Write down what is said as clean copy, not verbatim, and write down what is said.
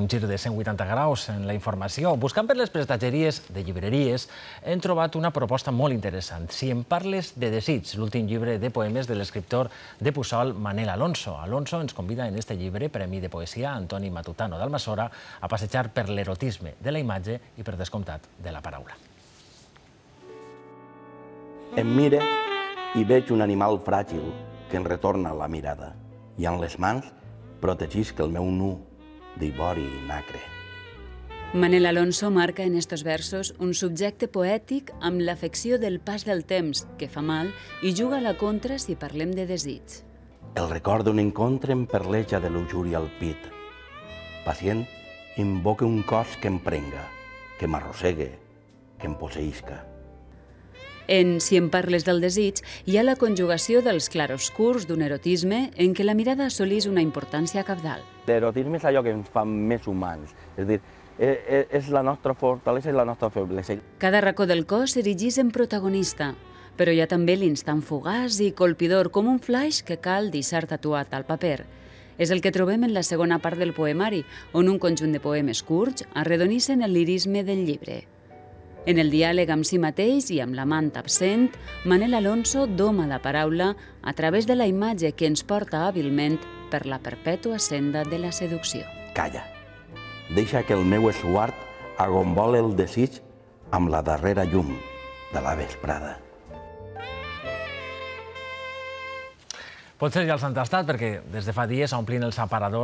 un gir de 180 graus en la informació. Buscant per les prestatgeries de llibreries, hem trobat una proposta molt interessant. Si em parles de desig, l'últim llibre de poemes de l'escriptor de Puçol, Manel Alonso. Alonso ens convida en este llibre, Premi de Poesia Antoni Matutano d'Almassora, a passejar per l'erotisme de la imatge i, per descomptat, de la paraula. Em mire i veig un animal fràgil que em retorna la mirada i en les mans protegisc el meu nu d'ivori i nacre. Manel Alonso marca en estos versos un subjecte poètic amb l'afecció del pas del temps, que fa mal, i juga a la contra si parlem de desig. El record d'un encontre em perleja de luxúria al pit. Pacient, invoca un cos que em prenga, que m'arrossegue, que em posseïsca. En Si em parles del desig hi ha la conjugació dels clarobscurs d'un erotisme en què la mirada assolís una importància cabdal. L'erotisme és allò que ens fa més humans, és a dir, és la nostra fortalesa i la nostra feblesa. Cada racó del cos s'erigís en protagonista, però hi ha també l'instant fugaç i colpidor com un flaix que cal deixar tatuat al paper. És el que trobem en la segona part del poemari, on un conjunt de poemes curts arredonissen el lirisme del llibre. En el diàleg amb si mateix i amb l'amant absent, Manel Alonso doma la paraula a través de la imatge que ens porta hàbilment per la perpètua senda de la seducció. Calla. Deixa que el meu esguard agombole el desig amb la darrera llum de la vesprada. Potser ja els han tastat perquè des de fa dies omplint els aparadors